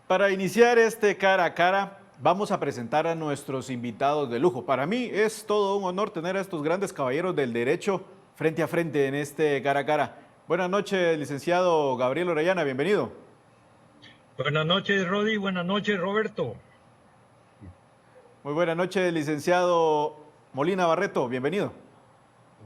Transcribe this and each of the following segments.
Para iniciar este cara a cara, vamos a presentar a nuestros invitados de lujo. Para mí es todo un honor tener a estos grandes caballeros del derecho frente a frente en este cara a cara. Buenas noches, licenciado Gabriel Orellana, bienvenido. Buenas noches, Rodi. Buenas noches, Roberto. Muy buenas noches, licenciado Molina Barreto, bienvenido.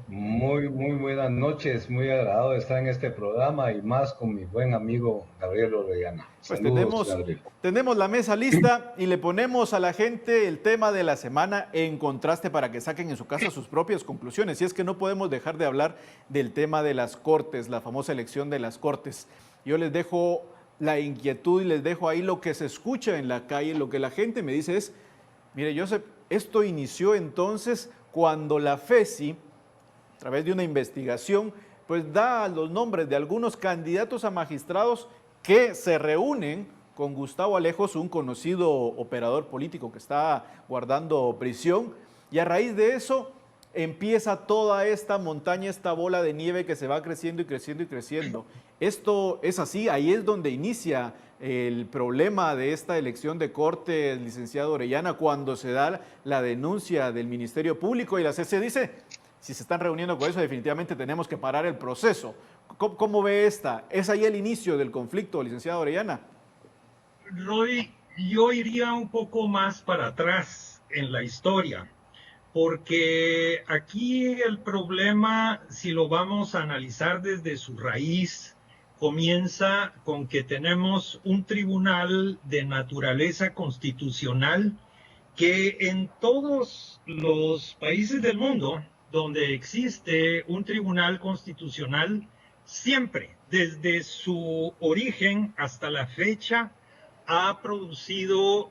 Muy buenas noches, muy agradado de estar en este programa y más con mi buen amigo Gabriel Orellana. Pues Saludos, Gabriel. tenemos la mesa lista y le ponemos a la gente el tema de la semana en contraste para que saquen en su casa sus propias conclusiones. Y es que no podemos dejar de hablar del tema de las cortes, la famosa elección de las cortes. Yo les dejo la inquietud y les dejo ahí lo que se escucha en la calle, lo que la gente me dice es, mire, Joseph, esto inició entonces cuando la FESI, a través de una investigación, pues da los nombres de algunos candidatos a magistrados que se reúnen con Gustavo Alejos, un conocido operador político que está guardando prisión, y a raíz de eso empieza toda esta montaña, esta bola de nieve que se va creciendo y creciendo y creciendo. Esto es así, ahí es donde inicia el problema de esta elección de corte, licenciado Orellana, cuando se da la denuncia del Ministerio Público y la CC dice, si se están reuniendo con eso, definitivamente tenemos que parar el proceso. ¿Cómo ve esta? ¿Es ahí el inicio del conflicto, licenciado Orellana? Rodi, yo iría un poco más para atrás en la historia, porque aquí el problema, si lo vamos a analizar desde su raíz, comienza con que tenemos un tribunal de naturaleza constitucional que en todos los países del mundo donde existe un tribunal constitucional, siempre, desde su origen hasta la fecha, ha producido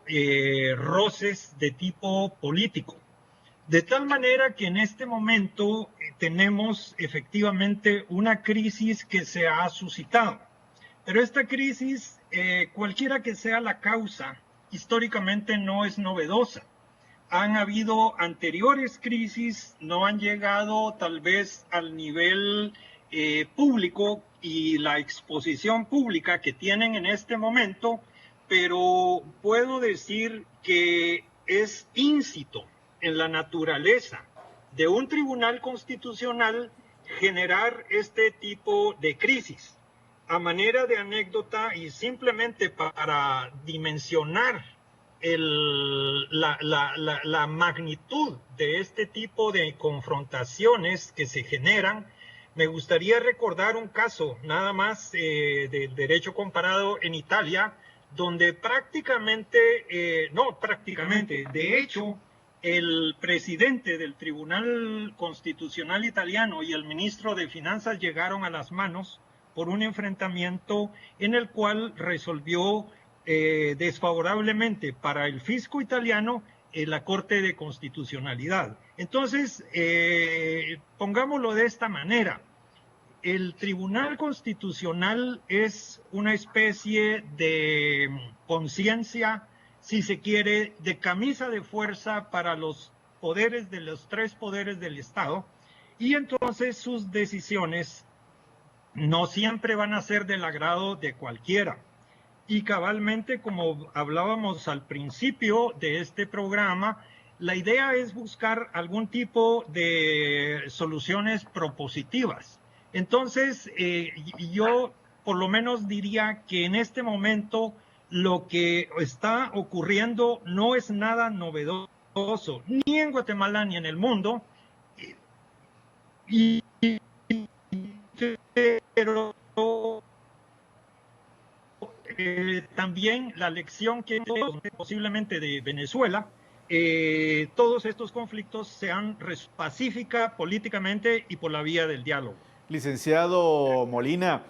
roces de tipo político. De tal manera que en este momento tenemos efectivamente una crisis que se ha suscitado. Pero esta crisis, cualquiera que sea la causa, históricamente no es novedosa. Han habido anteriores crisis, no han llegado tal vez al nivel público y la exposición pública que tienen en este momento, pero puedo decir que es íncito en la naturaleza de un tribunal constitucional generar este tipo de crisis. A manera de anécdota y simplemente para dimensionar la magnitud de este tipo de confrontaciones que se generan, me gustaría recordar un caso nada más del derecho comparado en Italia, donde de hecho, el presidente del Tribunal Constitucional italiano y el ministro de Finanzas llegaron a las manos por un enfrentamiento en el cual resolvió desfavorablemente para el fisco italiano la Corte de Constitucionalidad. Entonces, pongámoslo de esta manera. El Tribunal Constitucional es una especie de conciencia, si se quiere, de camisa de fuerza para los poderes de los tres poderes del Estado, y entonces sus decisiones no siempre van a ser del agrado de cualquiera. Y cabalmente, como hablábamos al principio de este programa, la idea es buscar algún tipo de soluciones propositivas. Entonces, yo por lo menos diría que en este momento lo que está ocurriendo no es nada novedoso, ni en Guatemala ni en el mundo, pero también la lección que posiblemente de Venezuela, todos estos conflictos sean pacífica políticamente y por la vía del diálogo. Licenciado Molina,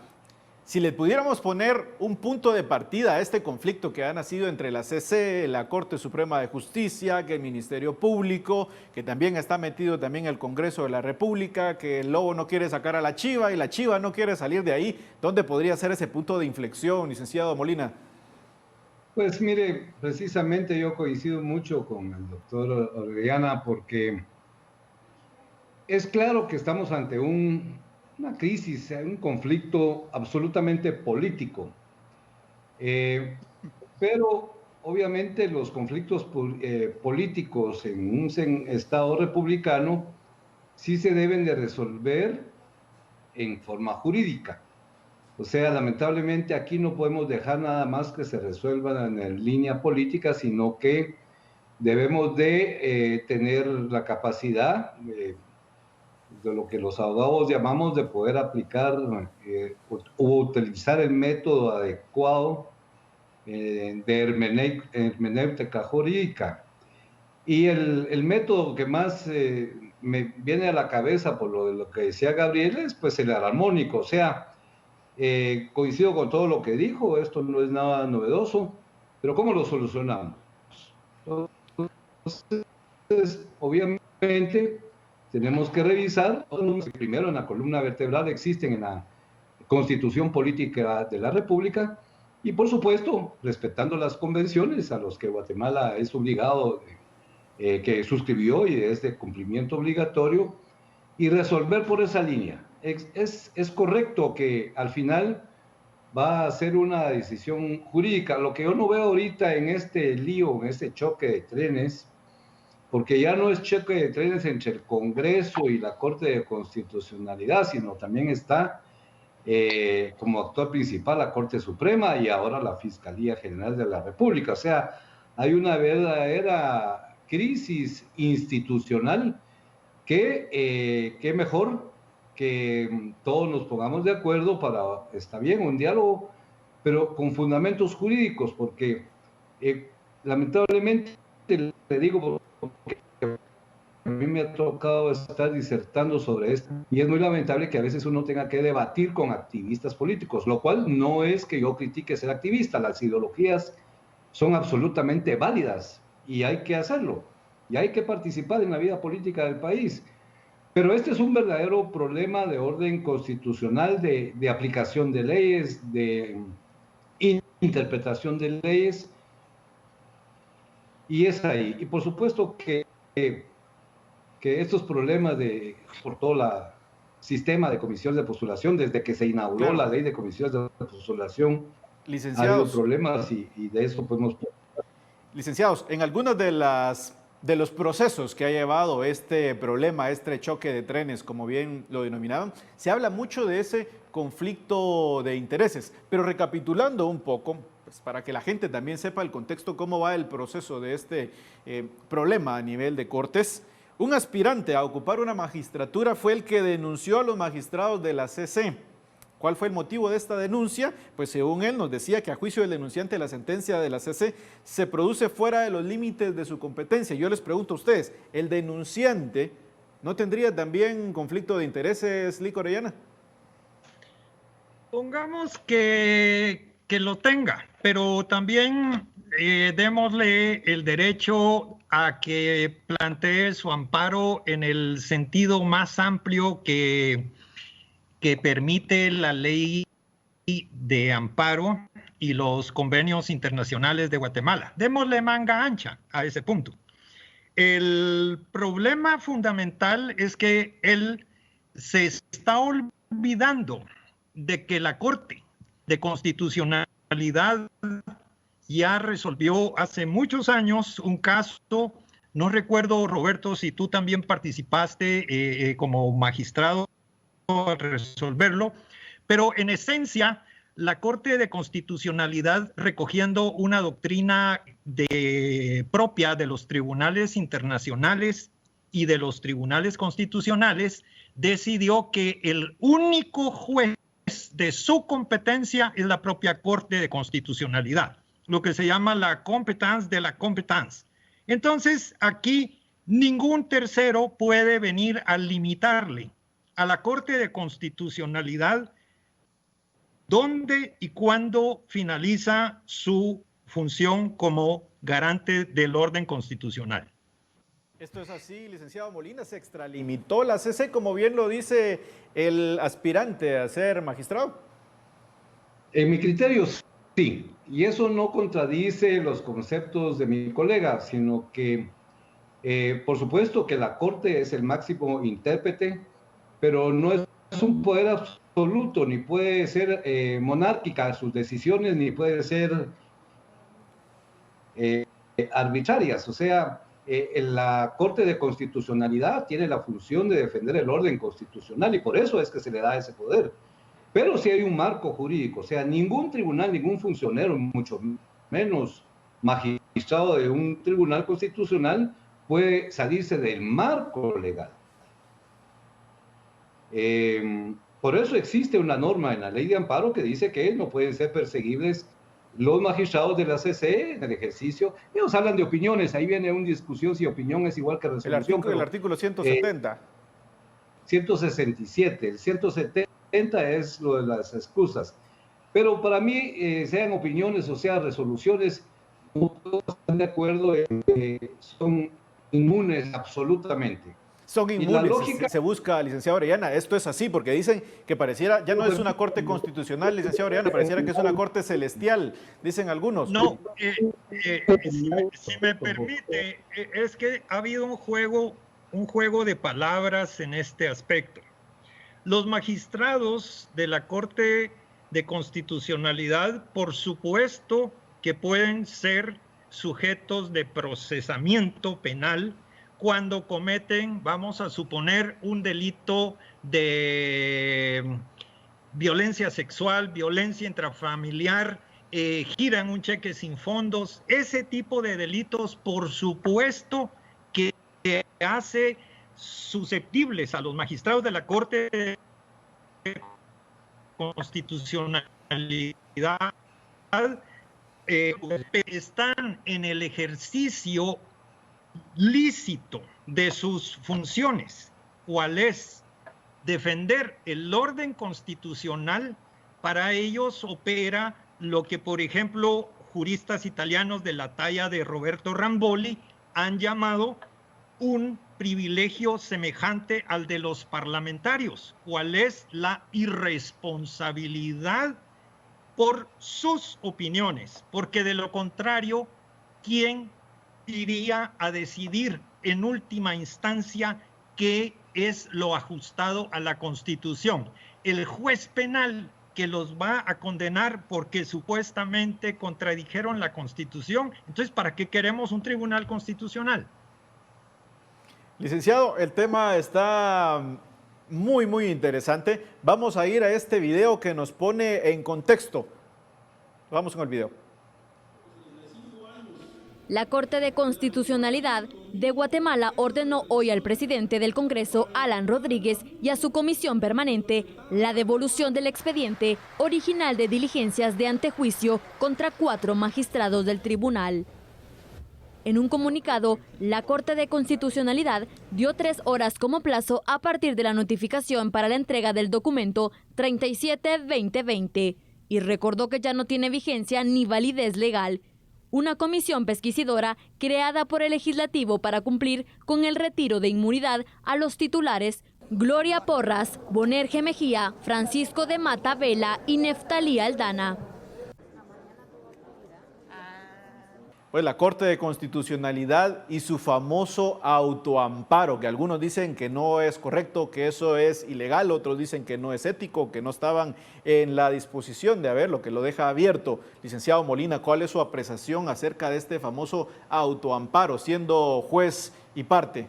si le pudiéramos poner un punto de partida a este conflicto que ha nacido entre la CC, la Corte Suprema de Justicia, que el Ministerio Público, que también está metido también el Congreso de la República, que el lobo no quiere sacar a la chiva y la chiva no quiere salir de ahí, ¿dónde podría ser ese punto de inflexión, licenciado Molina? Pues mire, precisamente yo coincido mucho con el doctor Orellana porque es claro que estamos ante una crisis, un conflicto absolutamente político. pero obviamente los conflictos políticos en un Estado republicano sí se deben de resolver en forma jurídica. O sea, lamentablemente aquí no podemos dejar nada más que se resuelvan en línea política, sino que debemos de tener la capacidad de lo que los abogados llamamos de poder aplicar o utilizar el método adecuado de hermenéutica jurídica. Y el método que más me viene a la cabeza por lo que decía Gabriel es pues el armónico. O sea, coincido con todo lo que dijo, esto no es nada novedoso, pero ¿cómo lo solucionamos? Entonces, obviamente, tenemos que revisar, primero en la columna vertebral existen en la Constitución Política de la República, y por supuesto, respetando las convenciones a las que Guatemala es obligado, que suscribió y es de cumplimiento obligatorio, y resolver por esa línea. Es correcto que al final va a ser una decisión jurídica. Lo que yo no veo ahorita en este lío, en este choque de trenes, porque ya no es choque de trenes entre el Congreso y la Corte de Constitucionalidad, sino también está como actor principal la Corte Suprema y ahora la Fiscalía General de la República. O sea, hay una verdadera crisis institucional que mejor que todos nos pongamos de acuerdo para, está bien, un diálogo, pero con fundamentos jurídicos, porque lamentablemente, le digo, porque a mí me ha tocado estar disertando sobre esto, y es muy lamentable que a veces uno tenga que debatir con activistas políticos, lo cual no es que yo critique ser activista, las ideologías son absolutamente válidas, y hay que hacerlo, y hay que participar en la vida política del país. Pero este es un verdadero problema de orden constitucional, de aplicación de leyes, de interpretación de leyes, y es ahí. Y por supuesto que estos problemas por todo el sistema de comisiones de postulación, desde que se inauguró la ley de comisiones de postulación, ha habido problemas y de eso podemos... Licenciados, en algunas de los procesos que ha llevado este problema, este choque de trenes, como bien lo denominaban, se habla mucho de ese conflicto de intereses, pero recapitulando un poco, pues para que la gente también sepa el contexto, cómo va el proceso de este problema a nivel de Cortes, un aspirante a ocupar una magistratura fue el que denunció a los magistrados de la CC. ¿Cuál fue el motivo de esta denuncia? Pues según él nos decía que a juicio del denunciante la sentencia de la CC se produce fuera de los límites de su competencia. Yo les pregunto a ustedes, ¿el denunciante no tendría también conflicto de intereses, Lico Orellana? Pongamos que lo tenga, pero también démosle el derecho a que plantee su amparo en el sentido más amplio que permite la ley de amparo y los convenios internacionales de Guatemala. Démosle manga ancha a ese punto. El problema fundamental es que él se está olvidando de que la Corte de Constitucionalidad ya resolvió hace muchos años un caso, no recuerdo, Roberto, si tú también participaste como magistrado a resolverlo, pero en esencia la Corte de Constitucionalidad, recogiendo una doctrina propia de los tribunales internacionales y de los tribunales constitucionales, decidió que el único juez de su competencia es la propia Corte de Constitucionalidad, lo que se llama la competence de la competence. Entonces, aquí ningún tercero puede venir a limitarle a la Corte de Constitucionalidad dónde y cuándo finaliza su función como garante del orden constitucional. Esto es así, licenciado Molina, se extralimitó la CC, como bien lo dice el aspirante a ser magistrado. En mi criterio, sí, y eso no contradice los conceptos de mi colega, sino que, por supuesto que la Corte es el máximo intérprete, pero no es un poder absoluto, ni puede ser monárquica sus decisiones, ni puede ser arbitrarias. O sea, la Corte de Constitucionalidad tiene la función de defender el orden constitucional y por eso es que se le da ese poder. Pero si hay un marco jurídico, o sea, ningún tribunal, ningún funcionario, mucho menos magistrado de un tribunal constitucional puede salirse del marco legal. Por eso existe una norma en la ley de amparo que dice que no pueden ser perseguibles los magistrados de la CC en el ejercicio. Ellos hablan de opiniones, ahí viene una discusión si opinión es igual que resolución. El artículo 170. 167, el 170 es lo de las excusas. Pero para mí, sean opiniones o sean resoluciones, no puedo estar de acuerdo en que son inmunes absolutamente. Son inmunes, se busca, licenciado Orellana, esto es así, porque dicen que pareciera, ya no es una corte constitucional, licenciado Orellana, pareciera que es una corte celestial, dicen algunos. No, si me permite, es que ha habido un juego de palabras en este aspecto. Los magistrados de la Corte de Constitucionalidad, por supuesto que pueden ser sujetos de procesamiento penal cuando cometen, vamos a suponer, un delito de violencia sexual, violencia intrafamiliar, giran un cheque sin fondos. Ese tipo de delitos, por supuesto, que hace susceptibles a los magistrados de la Corte de Constitucionalidad, están en el ejercicio lícito de sus funciones. ¿Cuál es? Defender el orden constitucional. Para ellos opera lo que, por ejemplo, juristas italianos de la talla de Roberto Ramboli han llamado un privilegio semejante al de los parlamentarios. ¿Cuál es? La irresponsabilidad por sus opiniones, porque de lo contrario, ¿quién iría a decidir en última instancia qué es lo ajustado a la Constitución? El juez penal que los va a condenar porque supuestamente contradijeron la Constitución. Entonces, ¿para qué queremos un tribunal constitucional? Licenciado, el tema está muy, muy interesante. Vamos a ir a este video que nos pone en contexto. Vamos con el video. La Corte de Constitucionalidad de Guatemala ordenó hoy al presidente del Congreso, Alan Rodríguez, y a su comisión permanente la devolución del expediente original de diligencias de antejuicio contra 4 magistrados del tribunal. En un comunicado, la Corte de Constitucionalidad dio 3 horas como plazo a partir de la notificación para la entrega del documento 37-2020 y recordó que ya no tiene vigencia ni validez legal una comisión pesquisidora creada por el legislativo para cumplir con el retiro de inmunidad a los titulares Gloria Porras, Bonerge Mejía, Francisco de Mata Vela y Neftalí Aldana. Pues la Corte de Constitucionalidad y su famoso autoamparo, que algunos dicen que no es correcto, que eso es ilegal, otros dicen que no es ético, que no estaban en la disposición de haberlo, que lo deja abierto. Licenciado Molina, ¿cuál es su apreciación acerca de este famoso autoamparo, siendo juez y parte?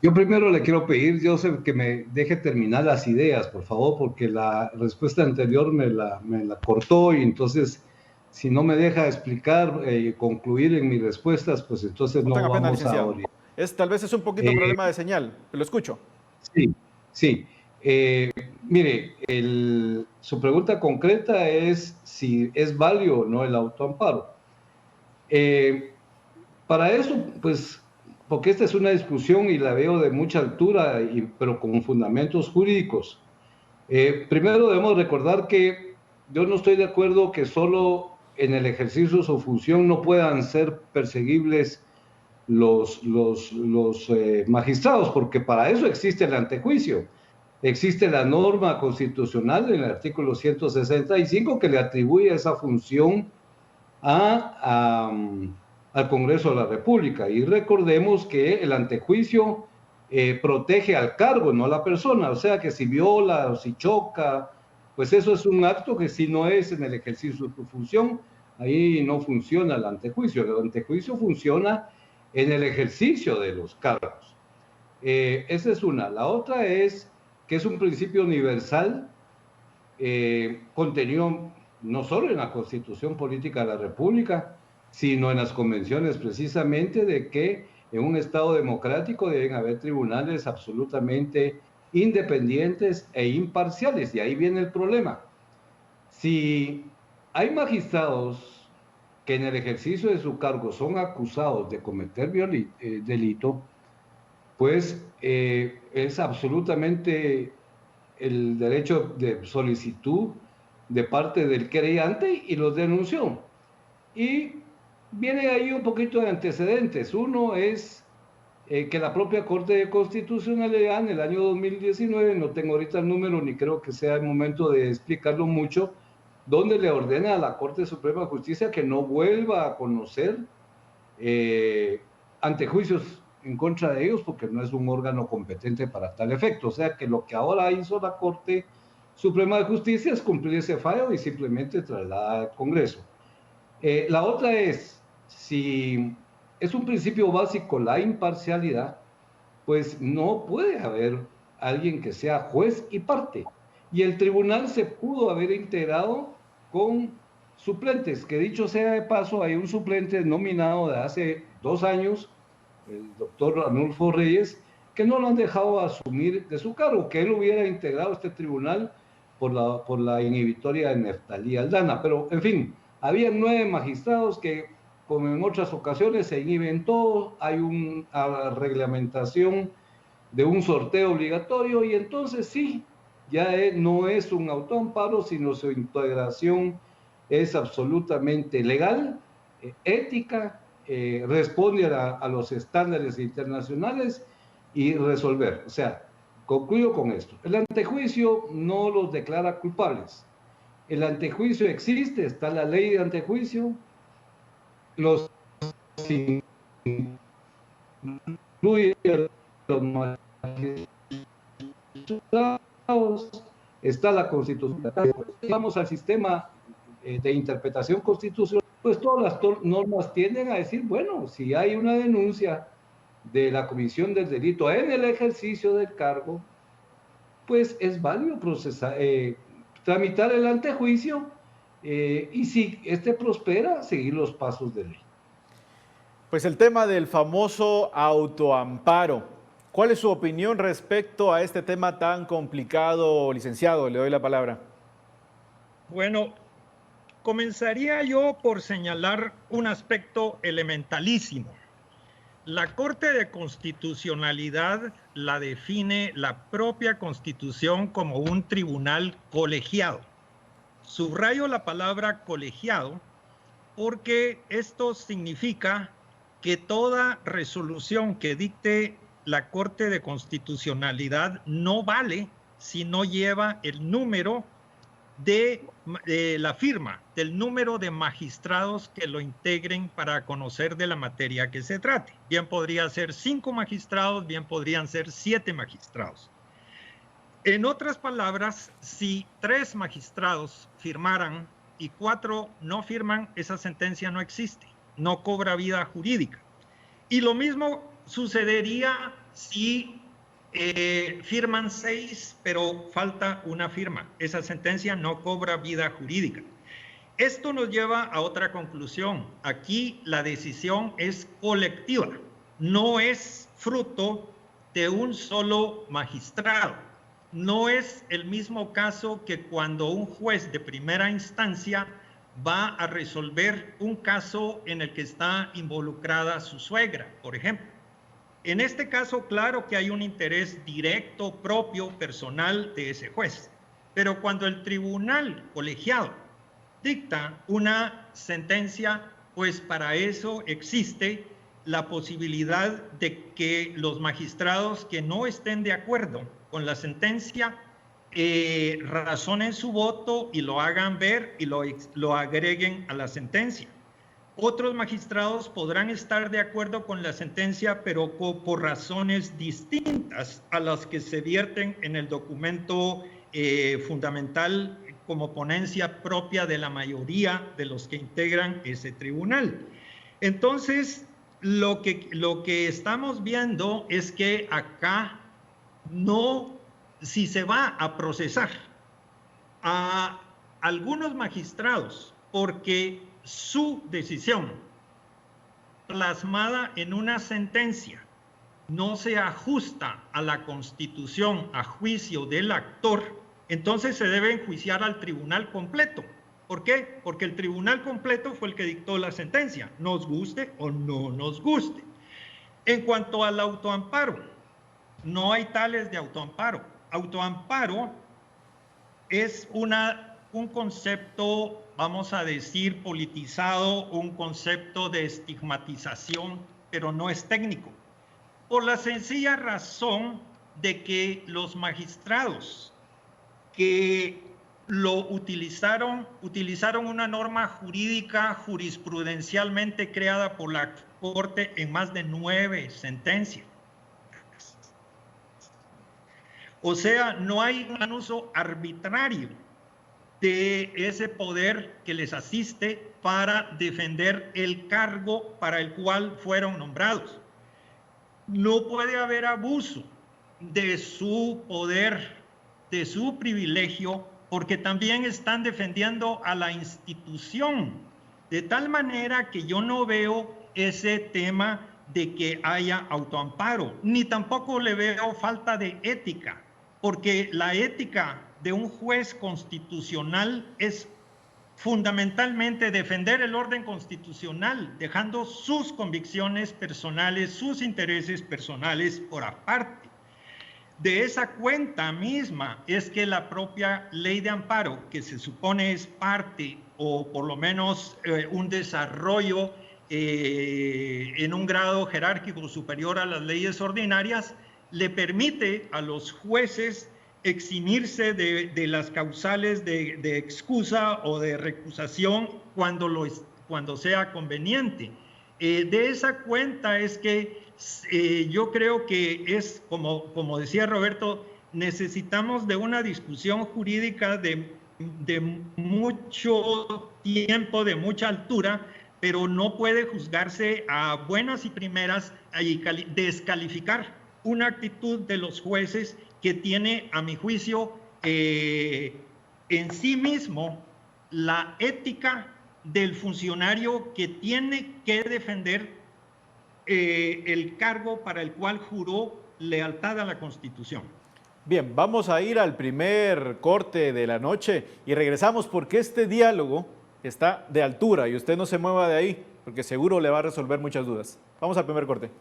Yo primero le quiero pedir, Joseph, que me deje terminar las ideas, por favor, porque la respuesta anterior me la cortó y entonces, si no me deja explicar, concluir en mis respuestas, pues entonces no vamos a orientar. Tal vez es un poquito problema de señal, lo escucho. Sí. Mire, su pregunta concreta es si es válido o no el autoamparo. Para eso, pues, porque esta es una discusión y la veo de mucha altura, pero con fundamentos jurídicos. Primero debemos recordar que yo no estoy de acuerdo que solo en el ejercicio de su función no puedan ser perseguibles los magistrados, porque para eso existe el antejuicio. Existe la norma constitucional en el artículo 165 que le atribuye esa función al Congreso de la República. Y recordemos que el antejuicio protege al cargo, no a la persona. O sea que si viola o si choca, pues eso es un acto que si no es en el ejercicio de su función, Ahí no funciona el antejuicio. El antejuicio funciona en el ejercicio de los cargos. Esa es una. La otra es que es un principio universal contenido no solo en la Constitución Política de la República, sino en las convenciones precisamente de que en un Estado democrático deben haber tribunales absolutamente independientes e imparciales. Y ahí viene el problema. Si hay magistrados que en el ejercicio de su cargo son acusados de cometer delito, pues es absolutamente el derecho de solicitud de parte del querellante y los denunció. Y viene ahí un poquito de antecedentes. Uno es que la propia Corte de Constitucionalidad en el año 2019, no tengo ahorita el número ni creo que sea el momento de explicarlo mucho, donde le ordena a la Corte Suprema de Justicia que no vuelva a conocer antejuicios en contra de ellos porque no es un órgano competente para tal efecto. O sea que lo que ahora hizo la Corte Suprema de Justicia es cumplir ese fallo y simplemente trasladar al Congreso. La otra es, si es un principio básico la imparcialidad, pues no puede haber alguien que sea juez y parte. Y el tribunal se pudo haber integrado con suplentes, que dicho sea de paso, hay un suplente nominado de hace 2 años, el doctor Arnulfo Reyes, que no lo han dejado asumir de su cargo, que él hubiera integrado este tribunal por la inhibitoria de Neftalí Aldana. Pero, en fin, había 9 magistrados que, como en otras ocasiones, se inhiben todos, hay una reglamentación de un sorteo obligatorio y entonces sí, ya no es un autoamparo, sino su integración es absolutamente legal, ética, responde a los estándares internacionales y resolver. O sea, concluyo con esto. El antejuicio no los declara culpables. El antejuicio existe, está la ley de antejuicio, los incluye los magistrados, está la Constitución. Vamos al sistema de interpretación constitucional, pues todas las normas tienden a decir, bueno, si hay una denuncia de la comisión del delito en el ejercicio del cargo, pues es válido tramitar el antejuicio y si este prospera, seguir los pasos de ley. Pues el tema del famoso autoamparo. ¿Cuál es su opinión respecto a este tema tan complicado, licenciado? Le doy la palabra. Bueno, comenzaría yo por señalar un aspecto elementalísimo. La Corte de Constitucionalidad la define la propia Constitución como un tribunal colegiado. Subrayo la palabra colegiado porque esto significa que toda resolución que dicte la Corte de Constitucionalidad no vale si no lleva el número de la firma, del número de magistrados que lo integren para conocer de la materia que se trate. Bien podría ser 5 magistrados, bien podrían ser 7 magistrados. En otras palabras, si 3 magistrados firmaran y 4 no firman, esa sentencia no existe, no cobra vida jurídica. Y lo mismo sucedería si firman 6, pero falta una firma. Esa sentencia no cobra vida jurídica. Esto nos lleva a otra conclusión. Aquí la decisión es colectiva, no es fruto de un solo magistrado. No es el mismo caso que cuando un juez de primera instancia va a resolver un caso en el que está involucrada su suegra, por ejemplo. En este caso, claro que hay un interés directo, propio, personal de ese juez. Pero cuando el tribunal colegiado dicta una sentencia, pues para eso existe la posibilidad de que los magistrados que no estén de acuerdo con la sentencia razonen su voto y lo hagan ver y lo agreguen a la sentencia. Otros magistrados podrán estar de acuerdo con la sentencia, pero por razones distintas a las que se vierten en el documento fundamental como ponencia propia de la mayoría de los que integran ese tribunal. Entonces, lo que estamos viendo es que acá no, si se va a procesar a algunos magistrados porque su decisión plasmada en una sentencia no se ajusta a la Constitución a juicio del actor, entonces se debe enjuiciar al tribunal completo. ¿Por qué? Porque el tribunal completo fue el que dictó la sentencia, nos guste o no nos guste. En cuanto al autoamparo, no hay tales de autoamparo. Autoamparo es un concepto, vamos a decir, politizado, un concepto de estigmatización, pero no es técnico. Por la sencilla razón de que los magistrados que lo utilizaron una norma jurídica jurisprudencialmente creada por la Corte en más de 9 sentencias. O sea, no hay un uso arbitrario de ese poder que les asiste para defender el cargo para el cual fueron nombrados. No puede haber abuso de su poder, de su privilegio, porque también están defendiendo a la institución, de tal manera que yo no veo ese tema de que haya autoamparo, ni tampoco le veo falta de ética, porque la ética de un juez constitucional es fundamentalmente defender el orden constitucional, dejando sus convicciones personales, sus intereses personales por aparte. De esa cuenta misma es que la propia ley de amparo, que se supone es parte o por lo menos un desarrollo en un grado jerárquico superior a las leyes ordinarias, le permite a los jueces eximirse de las causales de excusa o de recusación cuando sea conveniente. De esa cuenta es que yo creo que es, como decía Roberto, necesitamos de una discusión jurídica de mucho tiempo, de mucha altura, pero no puede juzgarse a buenas y primeras y descalificar una actitud de los jueces que tiene, a mi juicio, en sí mismo la ética del funcionario que tiene que defender el cargo para el cual juró lealtad a la Constitución. Bien, vamos a ir al primer corte de la noche y regresamos porque este diálogo está de altura y usted no se mueva de ahí porque seguro le va a resolver muchas dudas. Vamos al primer corte.